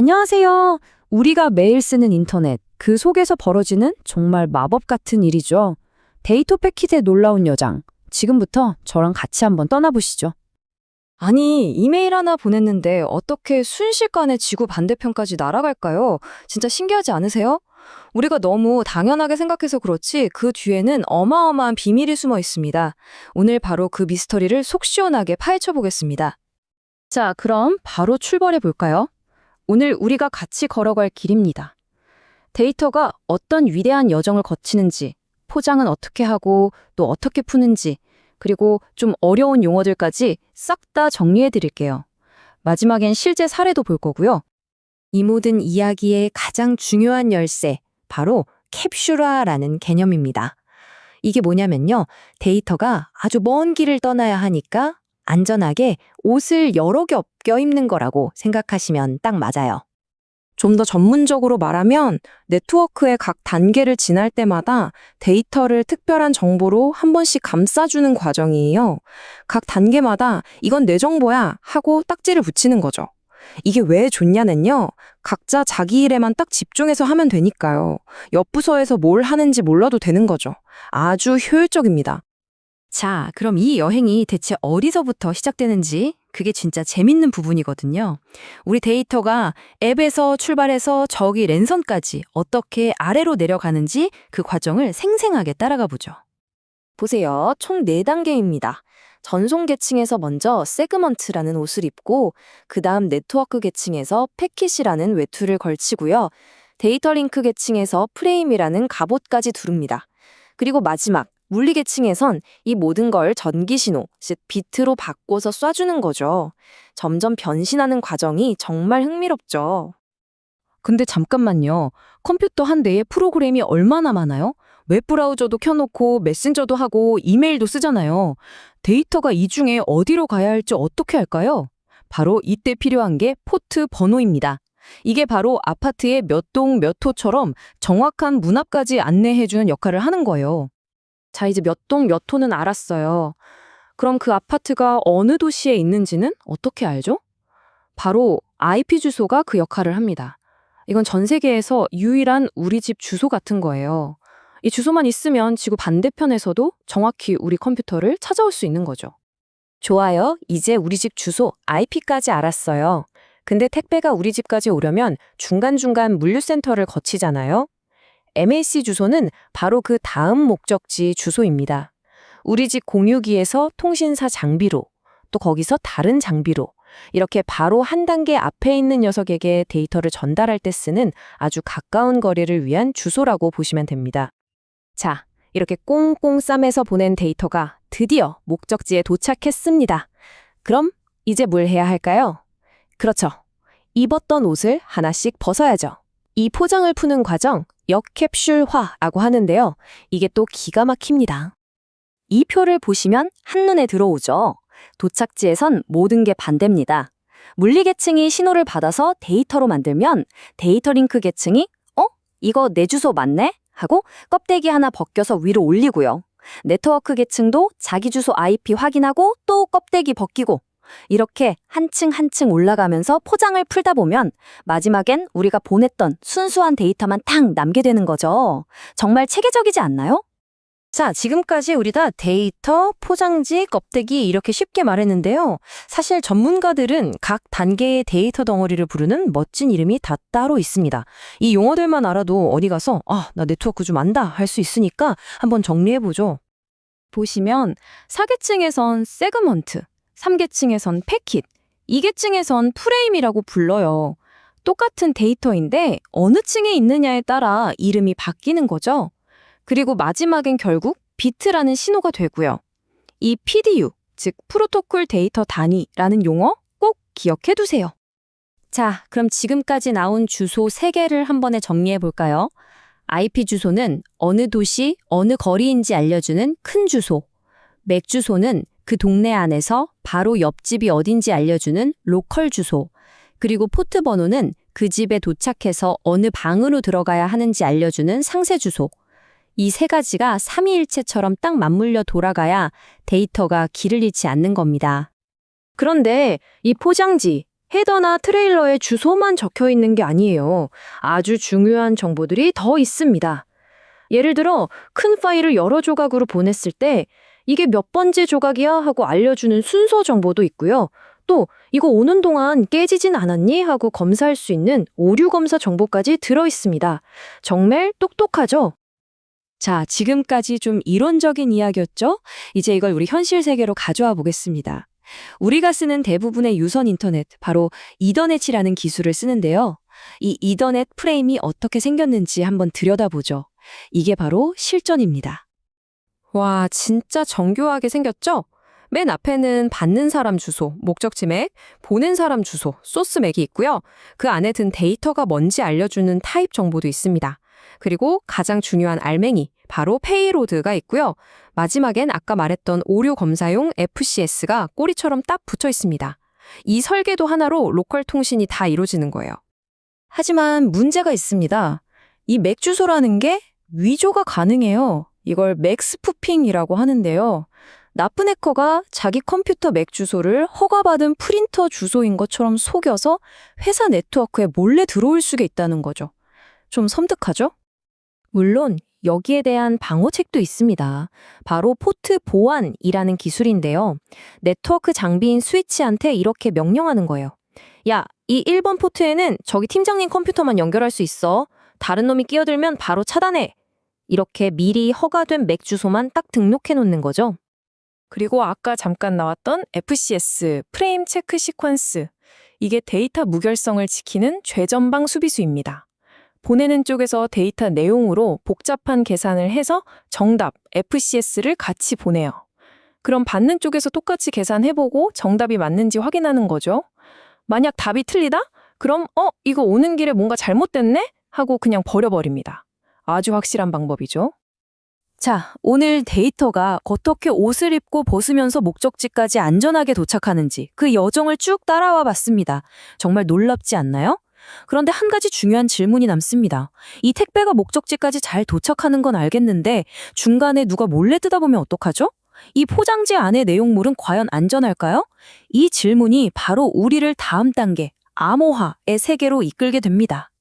안녕하세요. 우리가 매일 쓰는 인터넷, 그 속에서 벌어지는 정말 마법 같은 일이죠. 데이터 패킷의 놀라운 여장. 지금부터 저랑 같이 한번 떠나보시죠. 아니, 이메일 하나 보냈는데 어떻게 순식간에 지구 반대편까지 날아갈까요? 진짜 신기하지 않으세요? 우리가 너무 당연하게 생각해서 그렇지 그 뒤에는 어마어마한 비밀이 숨어 있습니다. 오늘 바로 그 미스터리를 속 시원하게 파헤쳐 보겠습니다. 자, 그럼 바로 출발해 볼까요? 오늘 우리가 같이 걸어갈 길입니다. 데이터가 어떤 위대한 여정을 거치는지, 포장은 어떻게 하고 또 어떻게 푸는지, 그리고 좀 어려운 용어들까지 싹 다 정리해 드릴게요. 마지막엔 실제 사례도 볼 거고요. 이 모든 이야기의 가장 중요한 열쇠, 바로 캡슐화라는 개념입니다. 이게 뭐냐면요. 데이터가 아주 먼 길을 떠나야 하니까 안전하게 옷을 여러 겹 껴입는 거라고 생각하시면 딱 맞아요. 좀 더 전문적으로 말하면 네트워크의 각 단계를 지날 때마다 데이터를 특별한 정보로 한 번씩 감싸주는 과정이에요. 각 단계마다 이건 내 정보야 하고 딱지를 붙이는 거죠. 이게 왜 좋냐면요. 각자 자기 일에만 딱 집중해서 하면 되니까요. 옆 부서에서 뭘 하는지 몰라도 되는 거죠. 아주 효율적입니다. 자, 그럼 이 여행이 대체 어디서부터 시작되는지 그게 진짜 재밌는 부분이거든요. 우리 데이터가 앱에서 출발해서 저기 랜선까지 어떻게 아래로 내려가는지 그 과정을 생생하게 따라가 보죠. 보세요. 총 4단계입니다. 전송 계층에서 먼저 세그먼트라는 옷을 입고 그 다음 네트워크 계층에서 패킷이라는 외투를 걸치고요. 데이터 링크 계층에서 프레임이라는 갑옷까지 두릅니다. 그리고 마지막 물리 계층에선 이 모든 걸 전기 신호, 즉 비트로 바꿔서 쏴주는 거죠. 점점 변신하는 과정이 정말 흥미롭죠. 근데 잠깐만요. 컴퓨터 한 대에 프로그램이 얼마나 많아요? 웹브라우저도 켜놓고 메신저도 하고 이메일도 쓰잖아요. 데이터가 이 중에 어디로 가야 할지 어떻게 할까요? 바로 이때 필요한 게 포트 번호입니다. 이게 바로 아파트의 몇 동 몇 호처럼 정확한 문 앞까지 안내해주는 역할을 하는 거예요. 자, 이제 몇 동 몇 호는 알았어요. 그럼 그 아파트가 어느 도시에 있는지는 어떻게 알죠? 바로 IP 주소가 그 역할을 합니다. 이건 전 세계에서 유일한 우리 집 주소 같은 거예요. 이 주소만 있으면 지구 반대편에서도 정확히 우리 컴퓨터를 찾아올 수 있는 거죠. 좋아요. 이제 우리 집 주소 IP까지 알았어요. 근데 택배가 우리 집까지 오려면 중간중간 물류센터를 거치잖아요. MAC 주소는 바로 그 다음 목적지 주소입니다. 우리 집 공유기에서 통신사 장비로, 또 거기서 다른 장비로, 이렇게 바로 한 단계 앞에 있는 녀석에게 데이터를 전달할 때 쓰는 아주 가까운 거리를 위한 주소라고 보시면 됩니다. 자, 이렇게 꽁꽁 싸매서 보낸 데이터가 드디어 목적지에 도착했습니다. 그럼 이제 뭘 해야 할까요? 그렇죠. 입었던 옷을 하나씩 벗어야죠. 이 포장을 푸는 과정, 역캡슐화라고 하는데요. 이게 또 기가 막힙니다. 이 표를 보시면 한눈에 들어오죠. 도착지에선 모든 게 반대입니다. 물리 계층이 신호를 받아서 데이터로 만들면 데이터 링크 계층이 이거 내 주소 맞네? 하고 껍데기 하나 벗겨서 위로 올리고요. 네트워크 계층도 자기 주소 IP 확인하고 또 껍데기 벗기고 이렇게 한층 한층 올라가면서 포장을 풀다 보면 마지막엔 우리가 보냈던 순수한 데이터만 탁 남게 되는 거죠. 정말 체계적이지 않나요? 자, 지금까지 우리 다 데이터, 포장지, 껍데기 이렇게 쉽게 말했는데요. 사실 전문가들은 각 단계의 데이터 덩어리를 부르는 멋진 이름이 다 따로 있습니다. 이 용어들만 알아도 어디 가서 나 네트워크 좀 안다 할 수 있으니까 한번 정리해보죠. 보시면 4계층에선 세그먼트, 3계층에선 패킷, 2계층에선 프레임이라고 불러요. 똑같은 데이터인데 어느 층에 있느냐에 따라 이름이 바뀌는 거죠. 그리고 마지막엔 결국 비트라는 신호가 되고요. 이 PDU, 즉 프로토콜 데이터 단위라는 용어 꼭 기억해 두세요. 자, 그럼 지금까지 나온 주소 3개를 한 번에 정리해 볼까요? IP 주소는 어느 도시, 어느 거리인지 알려주는 큰 주소. 맥 주소는 그 동네 안에서 바로 옆집이 어딘지 알려주는 로컬 주소. 그리고 포트 번호는 그 집에 도착해서 어느 방으로 들어가야 하는지 알려주는 상세 주소. 이 3가지가 삼위일체처럼 딱 맞물려 돌아가야 데이터가 길을 잃지 않는 겁니다. 그런데 이 포장지, 헤더나 트레일러에 주소만 적혀 있는 게 아니에요. 아주 중요한 정보들이 더 있습니다. 예를 들어 큰 파일을 여러 조각으로 보냈을 때 이게 몇 번째 조각이야 하고 알려주는 순서 정보도 있고요. 또 이거 오는 동안 깨지진 않았니 하고 검사할 수 있는 오류 검사 정보까지 들어 있습니다. 정말 똑똑하죠? 자, 지금까지 좀 이론적인 이야기였죠? 이제 이걸 우리 현실 세계로 가져와 보겠습니다. 우리가 쓰는 대부분의 유선 인터넷, 바로 이더넷이라는 기술을 쓰는데요. 이 이더넷 프레임이 어떻게 생겼는지 한번 들여다보죠. 이게 바로 실전입니다. 와, 진짜 정교하게 생겼죠? 맨 앞에는 받는 사람 주소, 목적지 맥, 보낸 사람 주소, 소스 맥이 있고요. 그 안에 든 데이터가 뭔지 알려주는 타입 정보도 있습니다. 그리고 가장 중요한 알맹이, 바로 페이로드가 있고요. 마지막엔 아까 말했던 오류 검사용 FCS가 꼬리처럼 딱 붙어 있습니다. 이 설계도 하나로 로컬 통신이 다 이루어지는 거예요. 하지만 문제가 있습니다. 이 맥 주소라는 게 위조가 가능해요. 이걸 맥 스푸핑이라고 하는데요. 나쁜 해커가 자기 컴퓨터 맥 주소를 허가받은 프린터 주소인 것처럼 속여서 회사 네트워크에 몰래 들어올 수가 있다는 거죠. 좀 섬뜩하죠? 물론 여기에 대한 방어책도 있습니다. 바로 포트 보안이라는 기술인데요. 네트워크 장비인 스위치한테 이렇게 명령하는 거예요. 야, 이 1번 포트에는 저기 팀장님 컴퓨터만 연결할 수 있어. 다른 놈이 끼어들면 바로 차단해. 이렇게 미리 허가된 맥 주소만 딱 등록해 놓는 거죠. 그리고 아까 잠깐 나왔던 FCS, 프레임 체크 시퀀스. 이게 데이터 무결성을 지키는 최전방 수비수입니다. 보내는 쪽에서 데이터 내용으로 복잡한 계산을 해서 정답, FCS를 같이 보내요. 그럼 받는 쪽에서 똑같이 계산해보고 정답이 맞는지 확인하는 거죠. 만약 답이 틀리다? 그럼 이거 오는 길에 뭔가 잘못됐네? 하고 그냥 버려버립니다. 아주 확실한 방법이죠. 자, 오늘 데이터가 어떻게 옷을 입고 벗으면서 목적지까지 안전하게 도착하는지 그 여정을 쭉 따라와 봤습니다. 정말 놀랍지 않나요? 그런데 한 가지 중요한 질문이 남습니다. 이 택배가 목적지까지 잘 도착하는 건 알겠는데 중간에 누가 몰래 뜯어보면 어떡하죠? 이 포장지 안의 내용물은 과연 안전할까요? 이 질문이 바로 우리를 다음 단계, 암호화의 세계로 이끌게 됩니다.